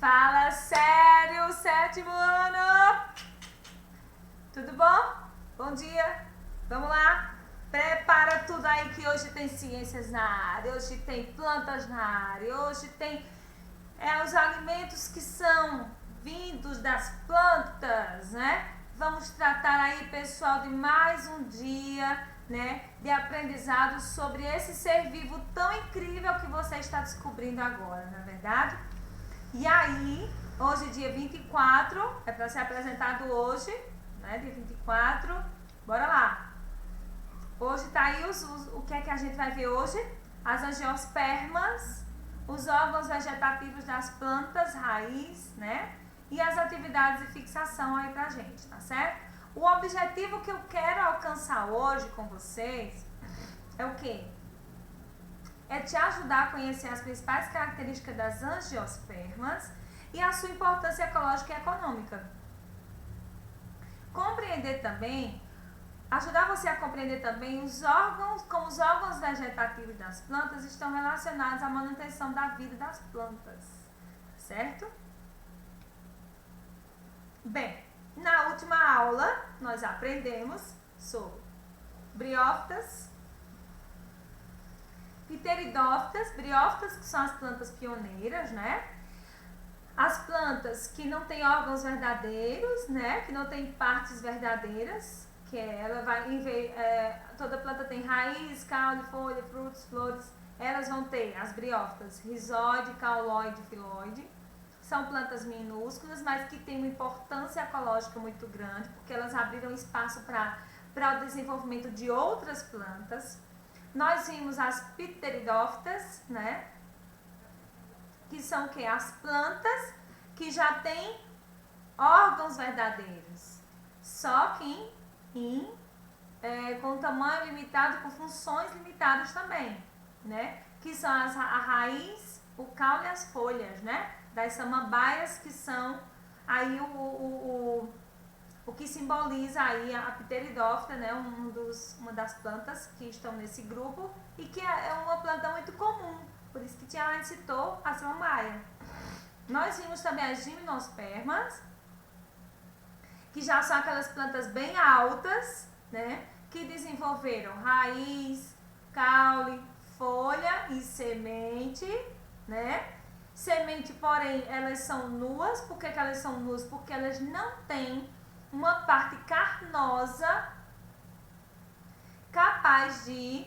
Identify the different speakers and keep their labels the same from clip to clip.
Speaker 1: Fala sério, sétimo ano! Tudo bom? Bom dia! Vamos lá? Prepara tudo aí que hoje tem ciências na área, hoje tem plantas na área, hoje tem os alimentos que são vindos das plantas, né? Vamos tratar aí, pessoal, de mais um dia, né, de aprendizado sobre esse ser vivo tão incrível que você está descobrindo agora, não é verdade? E aí, hoje dia 24, é para ser apresentado hoje, né, dia 24, bora lá. Hoje tá aí o que é que a gente vai ver hoje? As angiospermas, os órgãos vegetativos das plantas, raiz, né? E as atividades de fixação aí pra gente, tá certo? O objetivo que eu quero alcançar hoje com vocês é o quê? É te ajudar a conhecer as principais características das angiospermas e a sua importância ecológica e econômica. Compreender também, ajudar você a compreender também os órgãos, como os órgãos vegetativos das plantas estão relacionados à manutenção da vida das plantas, certo? Bem, na última aula nós aprendemos sobre briófitas, pteridófitas, briófitas que são as plantas pioneiras, né? As plantas que não têm órgãos verdadeiros, né? Que não têm partes verdadeiras, que ela vai toda planta tem raiz, caule, folha, frutos, flores. Elas vão ter as briófitas, rizóide, cauloide, filoide. São plantas minúsculas, mas que têm uma importância ecológica muito grande, porque elas abriram espaço para o desenvolvimento de outras plantas. Nós vimos as pteridófitas, né? Que são o quê? As plantas que já têm órgãos verdadeiros, só que com tamanho limitado, com funções limitadas também, né? Que são a raiz, o caule e as folhas, né? Das samambaias, que são aí o que simboliza aí a pteridófita, né? Uma das plantas que estão nesse grupo e que é uma planta muito comum, por isso que Tia citou a samambaia. Nós vimos também as gimnospermas, que já são aquelas plantas bem altas, né? Que desenvolveram raiz, caule, folha e semente, né? Semente, porém, elas são nuas. Por que elas são nuas? Porque elas não têm uma parte carnosa capaz de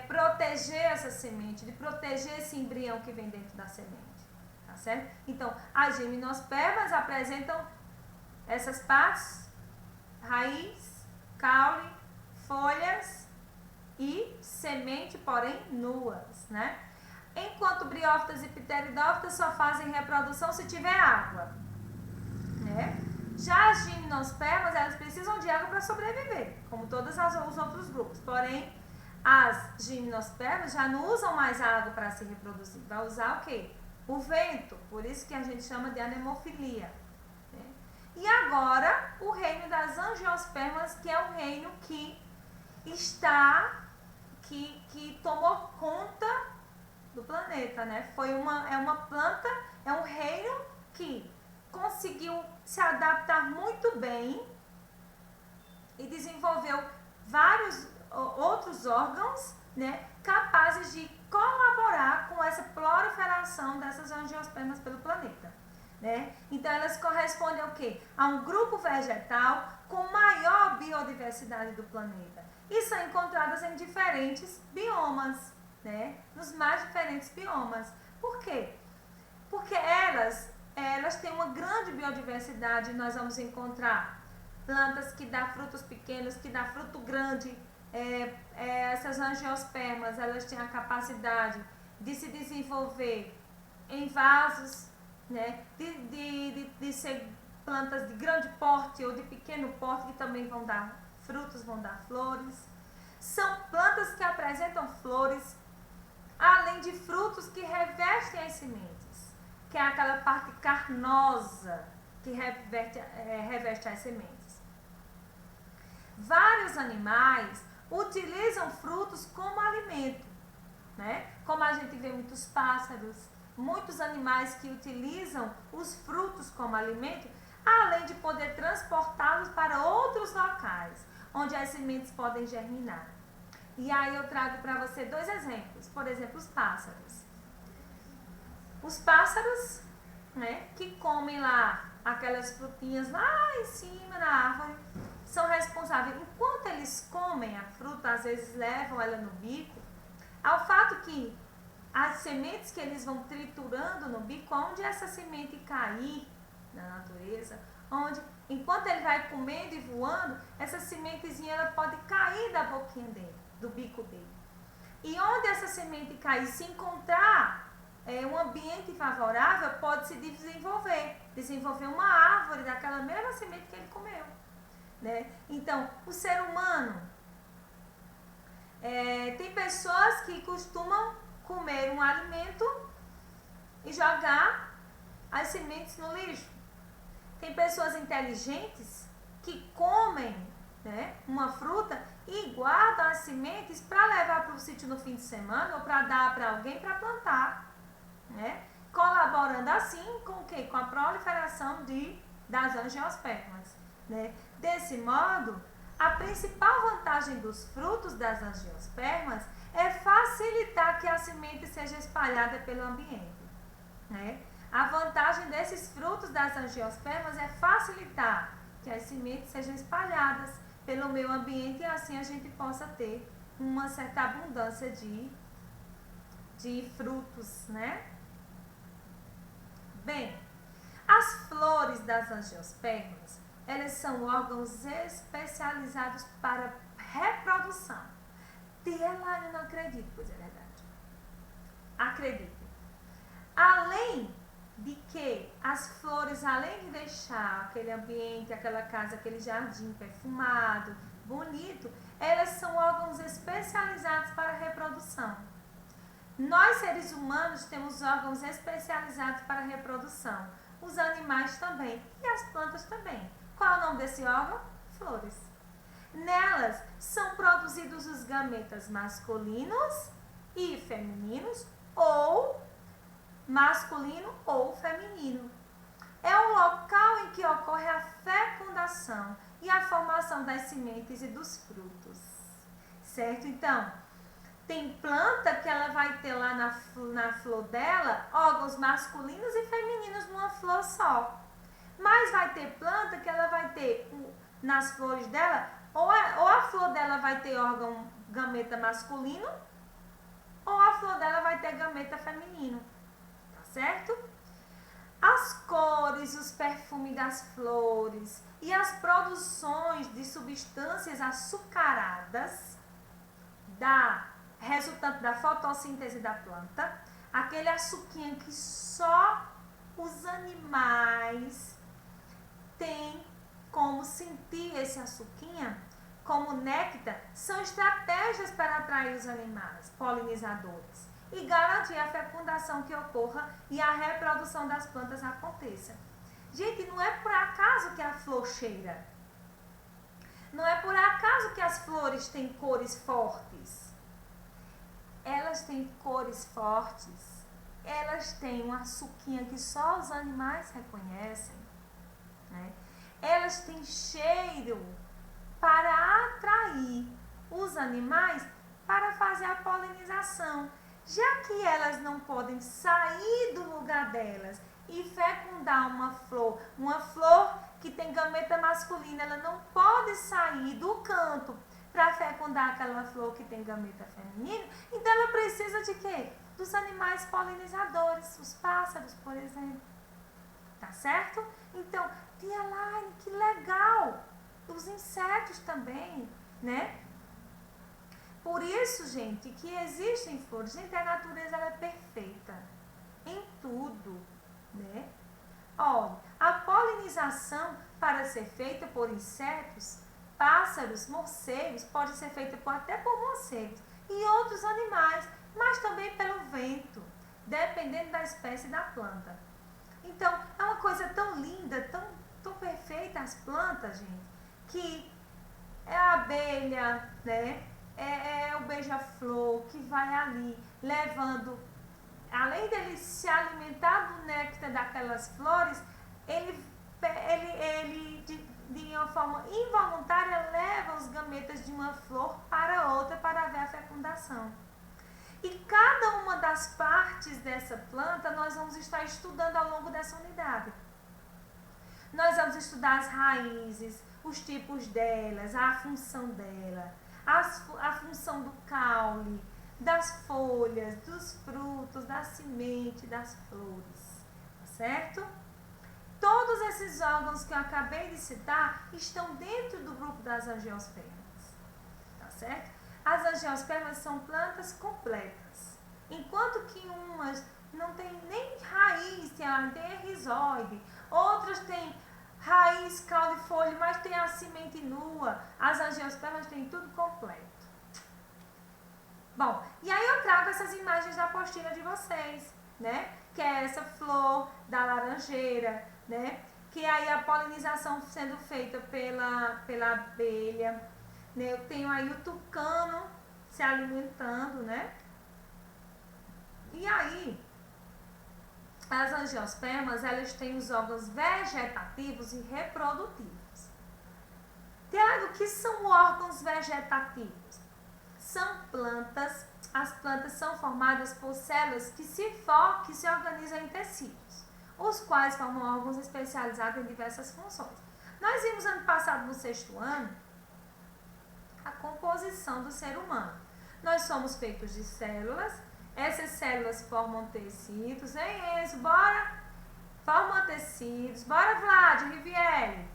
Speaker 1: proteger essa semente, de proteger esse embrião que vem dentro da semente, tá certo? Então, as gimnospermas apresentam essas partes, raiz, caule, folhas e semente, porém nuas, né? Enquanto briófitas e pteridófitas só fazem reprodução se tiver água, né? Já as gimnospermas, elas precisam de água para sobreviver, como todos os outros grupos. Porém, as gimnospermas já não usam mais a água para se reproduzir. Vai usar o quê? O vento. Por isso que a gente chama de anemofilia. Né? E agora, o reino das angiospermas, que é o reino que que tomou conta do planeta, né? É uma planta, é um reino que conseguiu se adaptar muito bem e desenvolveu vários outros órgãos, né, capazes de colaborar com essa proliferação dessas angiospermas pelo planeta, né? Então elas correspondem ao quê? A um grupo vegetal com maior biodiversidade do planeta e são encontradas em diferentes biomas, né? Nos mais diferentes biomas. Por quê? Porque elas têm uma grande biodiversidade. Nós vamos encontrar plantas que dão frutos pequenos, que dão fruto grande. Essas angiospermas, elas têm a capacidade de se desenvolver em vasos, né? De ser plantas de grande porte ou de pequeno porte, que também vão dar frutos, vão dar flores. São plantas que apresentam flores, além de frutos que revestem as sementes, que é aquela parte carnosa que reveste as sementes. Vários animais utilizam frutos como alimento, né? Como a gente vê muitos pássaros, muitos animais que utilizam os frutos como alimento, além de poder transportá-los para outros locais, onde as sementes podem germinar. E aí eu trago para você 2 exemplos. Por exemplo, os pássaros. Os pássaros, né, que comem lá aquelas frutinhas lá em cima na árvore, são responsáveis. Enquanto eles comem a fruta, às vezes levam ela no bico, ao fato que as sementes que eles vão triturando no bico, onde essa semente cair na natureza, onde enquanto ele vai comendo e voando, essa sementezinha ela pode cair da boquinha dele, do bico dele. E onde essa semente cair, se encontrar um ambiente favorável, pode se desenvolver uma árvore daquela mesma semente que ele comeu, né? Então, o ser humano, tem pessoas que costumam comer um alimento e jogar as sementes no lixo. Tem pessoas inteligentes que comem, né, uma fruta e guardam as sementes para levar para o sítio no fim de semana ou para dar para alguém para plantar, né? Colaborando assim com o quê? Com a proliferação das angiospermas, né? Desse modo, a principal vantagem dos frutos das angiospermas é facilitar que a semente seja espalhada pelo ambiente, né? A vantagem desses frutos das angiospermas é facilitar que as sementes sejam espalhadas pelo meio ambiente e assim a gente possa ter uma certa abundância de frutos, né? Bem, as flores das angiospermas, elas são órgãos especializados para reprodução. Ela não acredito, pois é verdade. Acredite. Além de que as flores, além de deixar aquele ambiente, aquela casa, aquele jardim perfumado, bonito, elas são órgãos especializados para a reprodução. Nós, seres humanos, temos órgãos especializados para a reprodução. Os animais também e as plantas também. Qual é o nome desse órgão? Flores. Nelas são produzidos os gametas masculinos e femininos, ou masculino ou feminino. É o local em que ocorre a fecundação e a formação das sementes e dos frutos. Certo? Então, tem planta que ela vai ter lá na flor dela órgãos masculinos e femininos numa flor só. Mas vai ter planta que ela vai ter nas flores dela, ou a flor dela vai ter órgão gameta masculino, ou a flor dela vai ter gameta feminino. Tá certo? As cores, os perfumes das flores e as produções de substâncias açucaradas resultante da fotossíntese da planta, aquele açuquinha que só os animais têm como sentir esse açuquinha, como néctar, são estratégias para atrair os animais polinizadores e garantir a fecundação que ocorra e a reprodução das plantas aconteça. Gente, não é por acaso que a flor cheira. Não é por acaso que as flores têm cores fortes. Elas têm cores fortes. Elas têm um açuquinha que só os animais reconhecem, né? Elas têm cheiro para atrair os animais para fazer a polinização. Já que elas não podem sair do lugar delas e fecundar uma flor que tem gameta masculina, ela não pode sair do canto para fecundar aquela flor que tem gameta feminina, então ela precisa de quê? Dos animais polinizadores, os pássaros, por exemplo. Tá certo? Então, tia Laine, que legal! Os insetos também, né? Por isso, gente, que existem flores. Gente, a natureza ela é perfeita em tudo, né? Olha, a polinização para ser feita por insetos, pássaros, morcegos, pode ser feita até por morcegos e outros animais, mas também pelo vento, dependendo da espécie da planta. Então, é uma coisa tão linda, tão perfeita as plantas, gente, que é a abelha, né? É o beija-flor que vai ali levando além dele se alimentar do néctar daquelas flores, ele de uma forma involuntária leva os gametas de uma flor para outra para ver a fecundação. E cada uma das partes dessa planta nós vamos estar estudando ao longo dessa unidade. Nós vamos estudar as raízes, os tipos delas, a função dela, a função do caule, das folhas, dos frutos, da semente, das flores, tá certo? Todos esses órgãos que eu acabei de citar estão dentro do grupo das angiospermas, tá certo? As angiospermas são plantas completas, enquanto que umas não tem nem raiz, tem rizóide, outras têm raiz, caule e folha, mas tem a semente nua. As angiospermas têm tudo completo. Bom, e aí eu trago essas imagens da apostila de vocês, né? Que é essa flor da laranjeira, né? Que aí a polinização sendo feita pela abelha, né? Eu tenho aí o tucano se alimentando, né? E aí, as angiospermas, elas têm os órgãos vegetativos e reprodutivos. Tiago, o que são órgãos vegetativos? São plantas, as plantas são formadas por células que se organizam em tecidos, os quais formam órgãos especializados em diversas funções. Nós vimos ano passado, no 6º ano, a composição do ser humano. Nós somos feitos de células, essas células formam tecidos, hein, Enzo? Bora? Formam tecidos, bora, Vlad, Riviere?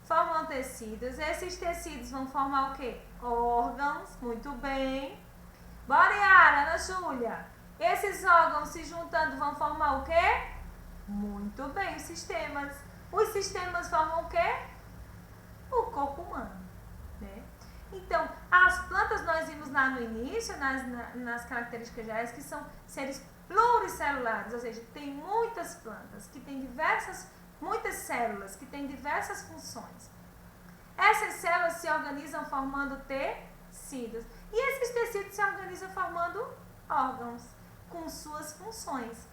Speaker 1: Formam tecidos, esses tecidos vão formar o quê? Órgãos, muito bem. Bora, Yara, Ana Júlia. Esses órgãos se juntando vão formar o quê? Muito bem, os sistemas. Os sistemas formam o quê? O corpo humano, né? Então, as plantas nós vimos lá no início, nas características gerais, que são seres pluricelulares, ou seja, tem muitas plantas que têm muitas células que têm diversas funções. Essas células se organizam formando tecidos. E esses tecidos se organizam formando órgãos com suas funções.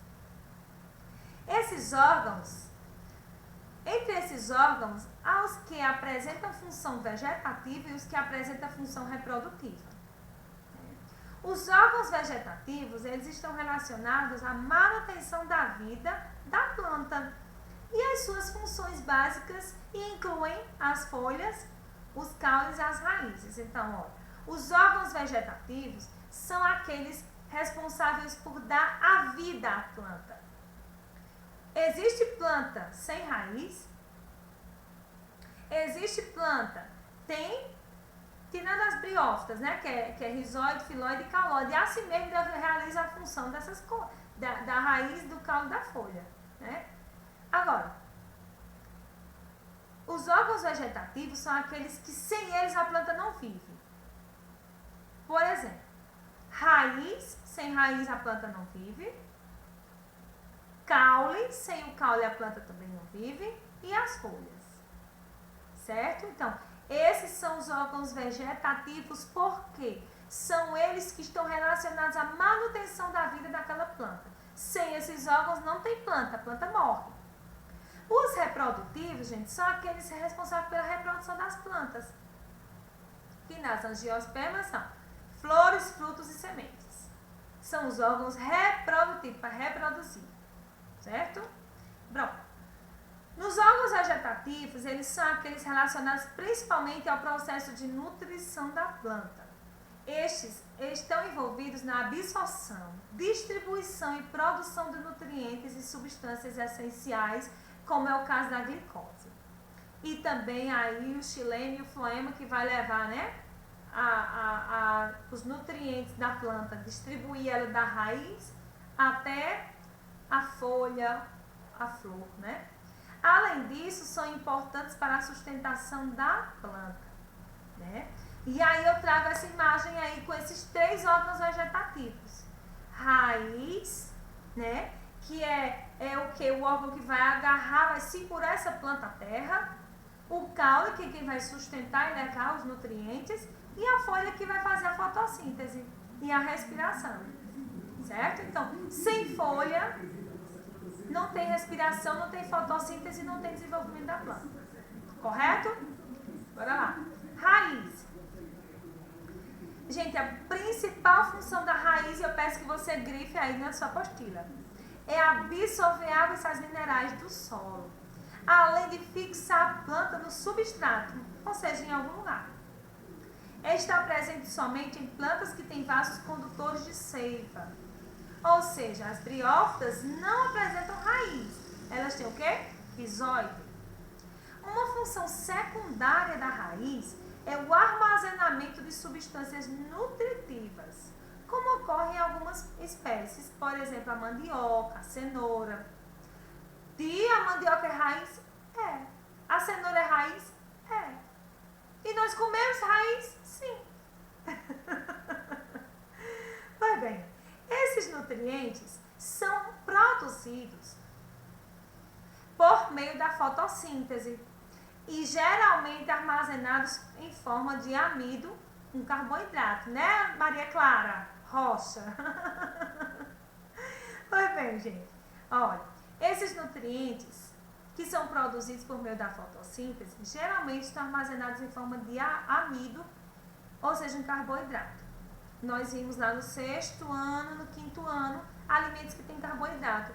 Speaker 1: Entre esses órgãos, há os que apresentam função vegetativa e os que apresentam função reprodutiva. Os órgãos vegetativos, eles estão relacionados à manutenção da vida da planta e as suas funções básicas incluem as folhas, os caules e as raízes. Então, os órgãos vegetativos são aqueles responsáveis por dar a vida à planta. Existe planta sem raiz? Existe planta, tirando as briófitas, né? Que é rizóide, filóide e cauloide. E assim mesmo realiza a função da raiz, do caule e da folha, né? Agora, os órgãos vegetativos são aqueles que sem eles a planta não vive. Por exemplo, raiz, sem raiz a planta não vive. Caule, sem o caule a planta também não vive. E as folhas, certo? Então, esses são os órgãos vegetativos porque são eles que estão relacionados à manutenção da vida daquela planta. Sem esses órgãos não tem planta, a planta morre. Os reprodutivos, gente, são aqueles responsáveis pela reprodução das plantas. Que nas angiospermas são flores, frutos e sementes. São os órgãos reprodutivos, para reproduzir. Certo? Bom, nos órgãos vegetativos, eles são aqueles relacionados principalmente ao processo de nutrição da planta. Estes estão envolvidos na absorção, distribuição e produção de nutrientes e substâncias essenciais, como é o caso da glicose. E também aí o xilema e o floema que vai levar, né, os nutrientes da planta, distribuir ela da raiz até a folha, a flor, né? Além disso, são importantes para a sustentação da planta, né? E aí eu trago essa imagem aí com esses 3 órgãos vegetativos. Raiz, né? Que é o que? O órgão que vai agarrar, vai segurar essa planta à terra. O caule, que é quem vai sustentar e levar os nutrientes. E a folha que vai fazer a fotossíntese e a respiração. certo? Então, sem folha, não tem respiração, não tem fotossíntese, não tem desenvolvimento da planta. Correto? Bora lá. Raiz. Gente, a principal função da raiz, eu peço que você grife aí na sua apostila, é absorver água e sais minerais do solo, além de fixar a planta no substrato, ou seja, em algum lugar. Está presente somente em plantas que têm vasos condutores de seiva. Ou seja, as briófitas não apresentam raiz. Elas têm o quê? Rizóide. Uma função secundária da raiz é o armazenamento de substâncias nutritivas, como ocorre em algumas espécies, por exemplo, a mandioca, a cenoura. A mandioca é raiz? É. A cenoura é raiz? É. E nós comemos raiz? Sim. Pois bem, esses nutrientes são produzidos por meio da fotossíntese e geralmente armazenados em forma de amido, um carboidrato, né, Maria Clara Rocha? Pois bem, gente, olha, esses nutrientes que são produzidos por meio da fotossíntese geralmente estão armazenados em forma de amido, ou seja, um carboidrato. Nós vimos lá no 6º ano, no 5º ano, alimentos que têm carboidrato.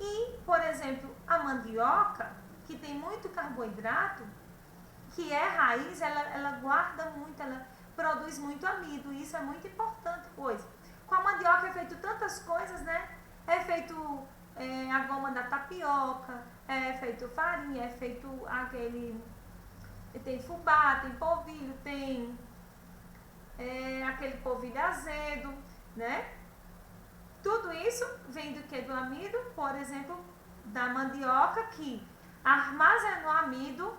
Speaker 1: E, por exemplo, a mandioca, que tem muito carboidrato, que é raiz, ela guarda muito, ela produz muito amido. Isso é muito importante, pois com a mandioca é feito tantas coisas, né? É feito a goma da tapioca, é feito farinha, é feito aquele... Tem fubá, tem polvilho, tem... aquele polvilho azedo, né? Tudo isso vem do que? Do amido, por exemplo, da mandioca, que armazenou amido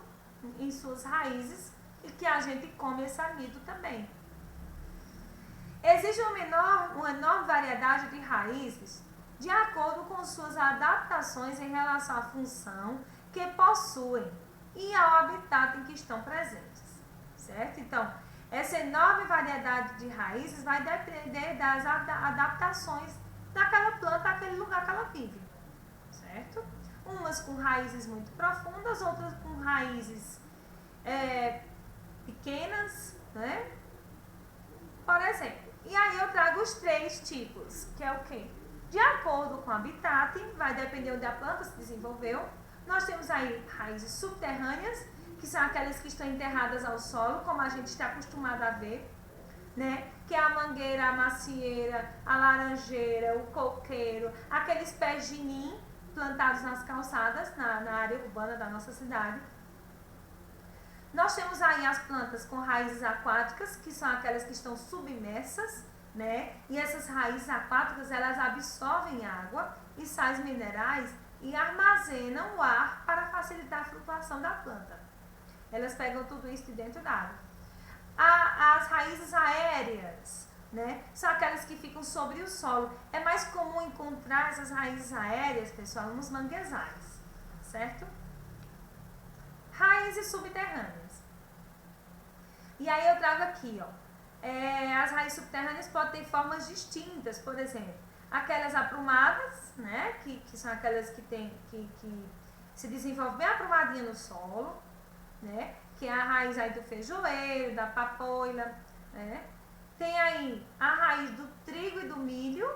Speaker 1: em suas raízes e que a gente come esse amido também. Existe uma enorme variedade de raízes de acordo com suas adaptações em relação à função que possuem e ao habitat em que estão presentes, certo? Então, essa enorme variedade de raízes vai depender das adaptações daquela planta, daquele lugar que ela vive, certo? Umas com raízes muito profundas, outras com raízes pequenas, né? Por exemplo, e aí eu trago os 3 tipos, que é o quê? De acordo com o habitat, vai depender onde a planta se desenvolveu. Nós temos aí raízes subterrâneas, que são aquelas que estão enterradas ao solo, como a gente está acostumado a ver, né? Que é a mangueira, a macieira, a laranjeira, o coqueiro, aqueles pés de nim plantados nas calçadas, na área urbana da nossa cidade. Nós temos aí as plantas com raízes aquáticas, que são aquelas que estão submersas, né? E essas raízes aquáticas, elas absorvem água e sais minerais e armazenam o ar para facilitar a flutuação da planta. Elas pegam tudo isso de dentro da água. As raízes aéreas, né? São aquelas que ficam sobre o solo. É mais comum encontrar essas raízes aéreas, pessoal, nos manguezais, certo? Raízes subterrâneas. E aí eu trago aqui, ó. As raízes subterrâneas podem ter formas distintas, por exemplo, aquelas aprumadas, né? Que são aquelas que se desenvolvem bem aprumadinha no solo, né? Que é a raiz aí do feijoeiro, da papoila, né? Tem aí a raiz do trigo e do milho,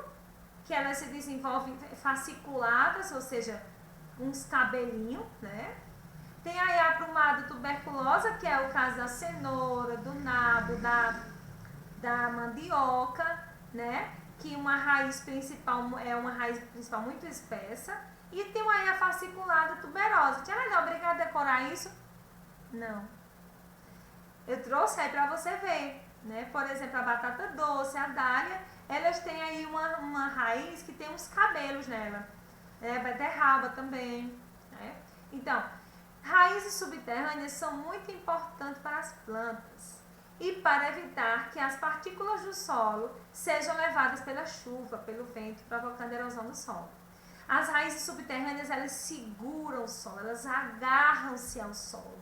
Speaker 1: que elas se desenvolvem fasciculadas, ou seja, uns cabelinhos, né? Tem aí a aprumada tuberculosa, que é o caso da cenoura, do nabo, da mandioca, né? Que uma raiz principal é uma raiz principal muito espessa. E tem aí a fasciculada tuberosa. Tia, não é obrigada a decorar isso? Não. Eu trouxe aí para você ver, né? Por exemplo, a batata doce, a dália, elas têm aí uma raiz que tem uns cabelos nela. Beterraba também, né? Então, raízes subterrâneas são muito importantes para as plantas e para evitar que as partículas do solo sejam levadas pela chuva, pelo vento, provocando erosão do solo. As raízes subterrâneas, elas seguram o solo, elas agarram-se ao solo.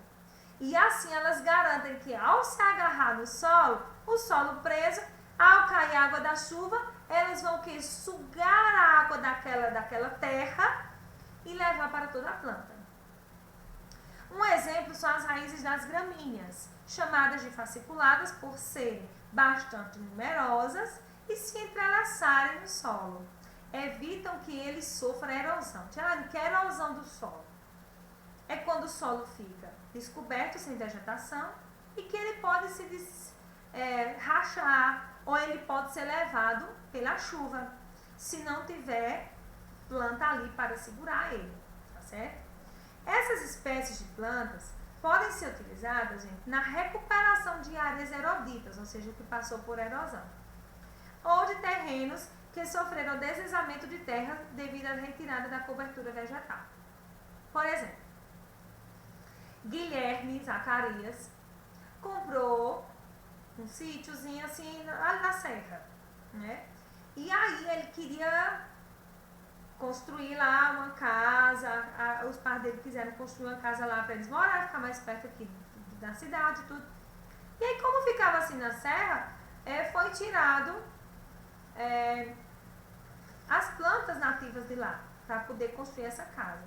Speaker 1: E assim elas garantem que ao se agarrar no solo, o solo preso, ao cair água da chuva, elas vão que sugar a água daquela terra e levar para toda a planta. Um exemplo são as raízes das gramíneas, chamadas de fasciculadas por serem bastante numerosas e se entrelaçarem no solo. Evitam que ele sofra erosão. Tiago, que é erosão do solo? É quando o solo fica descoberto, sem vegetação, e que ele pode se rachar, ou ele pode ser levado pela chuva, se não tiver planta ali para segurar ele, tá certo? Essas espécies de plantas podem ser utilizadas, gente, na recuperação de áreas erodidas, ou seja, o que passou por erosão, ou de terrenos que sofreram deslizamento de terra devido à retirada da cobertura vegetal. Por exemplo, Guilherme Zacarias comprou um sítiozinho assim ali na serra, né? E aí ele queria construir lá uma casa, os pais dele quiseram construir uma casa lá para eles morar, ficar mais perto aqui da cidade e tudo. E aí, como ficava assim na serra, foi tirado as plantas nativas de lá, para poder construir essa casa.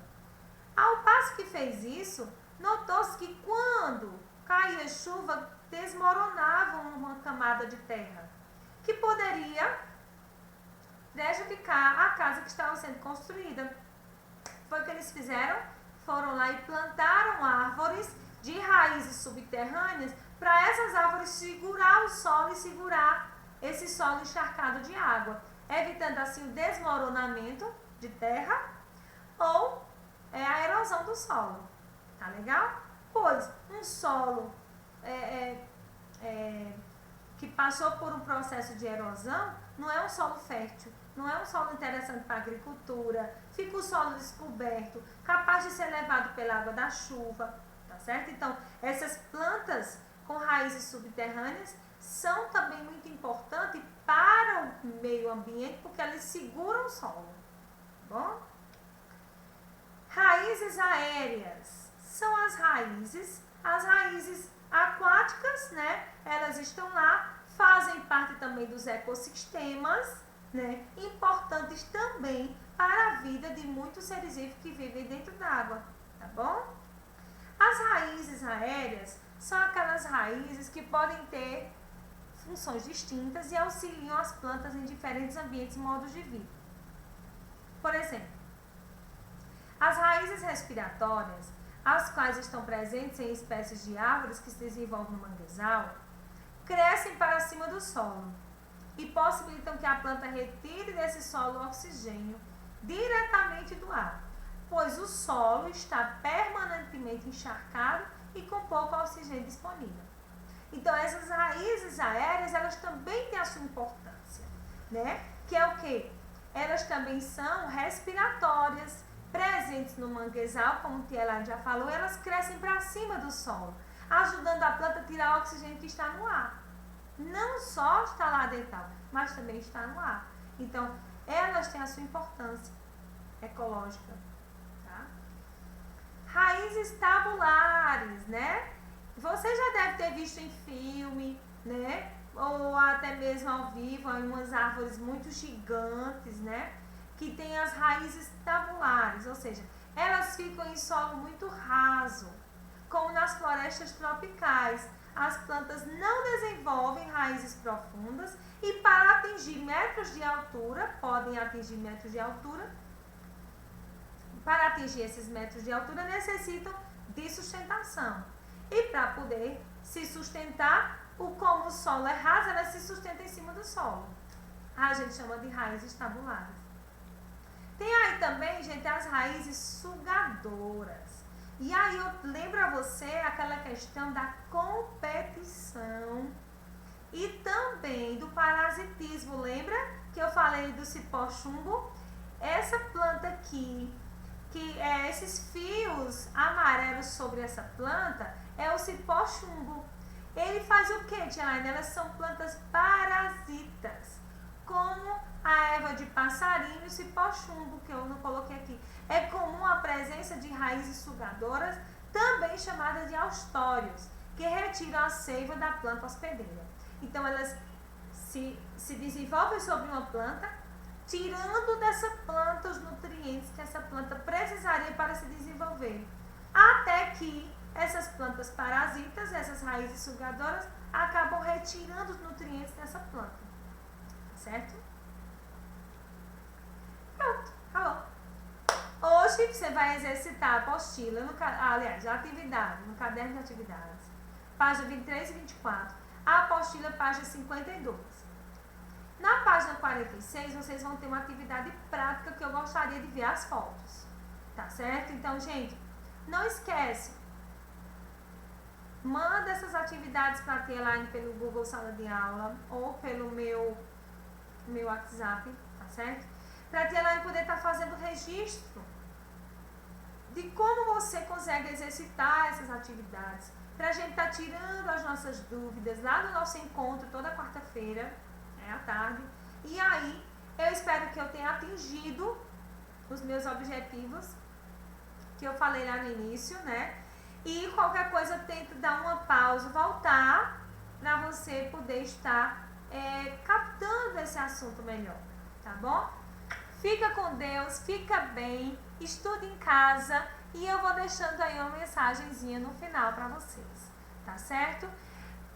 Speaker 1: Ao passo que fez isso, notou-se que quando caía chuva, desmoronava uma camada de terra, que poderia prejudicar a casa que estava sendo construída. Foi o que eles fizeram, foram lá e plantaram árvores de raízes subterrâneas para essas árvores segurar o solo e segurar esse solo encharcado de água, evitando assim o desmoronamento de terra ou a erosão do solo. Tá legal? Pois um solo que passou por um processo de erosão não é um solo fértil, não é um solo interessante para a agricultura, fica o solo descoberto, capaz de ser levado pela água da chuva, tá certo? Então, essas plantas com raízes subterrâneas são também muito importantes para o meio ambiente, porque elas seguram o solo, tá bom? Raízes aéreas são as raízes aquáticas, né? Elas estão lá, fazem parte também dos ecossistemas, né? Importantes também para a vida de muitos seres vivos que vivem dentro d'água, tá bom? As raízes aéreas são aquelas raízes que podem ter funções distintas e auxiliam as plantas em diferentes ambientes e modos de vida. Por exemplo, as raízes respiratórias, as quais estão presentes em espécies de árvores que se desenvolvem no manguezal, crescem para cima do solo e possibilitam que a planta retire desse solo o oxigênio diretamente do ar, pois o solo está permanentemente encharcado e com pouco oxigênio disponível. Então, essas raízes aéreas, elas também têm a sua importância, né? Que é o quê? Elas também são respiratórias, presentes no manguezal, como o Tiela já falou, elas crescem para cima do solo, ajudando a planta a tirar o oxigênio que está no ar. Não só está lá dentro, mas também está no ar. Então, elas têm a sua importância ecológica. Tá? Raízes tabulares, né? Você já deve ter visto em filme, né? Ou até mesmo ao vivo, em umas árvores muito gigantes, né? Que tem as raízes tabulares, ou seja, elas ficam em solo muito raso, como nas florestas tropicais. As plantas não desenvolvem raízes profundas e para atingir metros de altura, podem atingir metros de altura, para atingir esses metros de altura necessitam de sustentação. E para poder se sustentar, como o solo é raso, ela se sustenta em cima do solo. A gente chama de raízes tabulares. Tem aí também, gente, as raízes sugadoras. E aí eu lembro a você aquela questão da competição e também do parasitismo. Lembra que eu falei do cipó chumbo? Essa planta aqui, esses fios amarelos sobre essa planta, é o cipó chumbo. Ele faz o quê, Tielaine? Elas são plantas parasitas, como a erva de passarinho e o cipó chumbo, que eu não coloquei aqui. É comum a presença de raízes sugadoras, também chamadas de austórios, que retiram a seiva da planta hospedeira. Então, elas se desenvolvem sobre uma planta, tirando dessa planta os nutrientes que essa planta precisaria para se desenvolver. Até que essas plantas parasitas, essas raízes sugadoras, acabam retirando os nutrientes dessa planta. Certo? Pronto, acabou. Hoje você vai exercitar a apostila, a atividade, no caderno de atividades, página 23 e 24, a apostila, página 52. Na página 46, vocês vão ter uma atividade prática que eu gostaria de ver as fotos. Tá certo? Então, gente, não esquece. Manda essas atividades para a tia Elaine pelo Google Sala de Aula ou pelo meu WhatsApp, tá certo? Para a tia Elaine poder estar fazendo registro de como você consegue exercitar essas atividades. Para a gente estar tirando as nossas dúvidas lá no nosso encontro toda quarta-feira, à tarde. E aí, eu espero que eu tenha atingido os meus objetivos que eu falei lá no início, né? E qualquer coisa, eu tento dar uma pausa, voltar, para você poder estar captando esse assunto melhor, tá bom? Fica com Deus, fica bem, estuda em casa e eu vou deixando aí uma mensagenzinha no final para vocês, tá certo?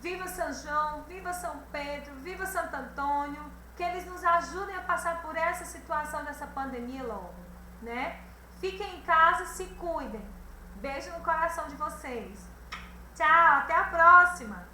Speaker 1: Viva São João, viva São Pedro, viva Santo Antônio, que eles nos ajudem a passar por essa situação dessa pandemia logo, né? Fiquem em casa, se cuidem. Beijo no coração de vocês. Tchau, até a próxima!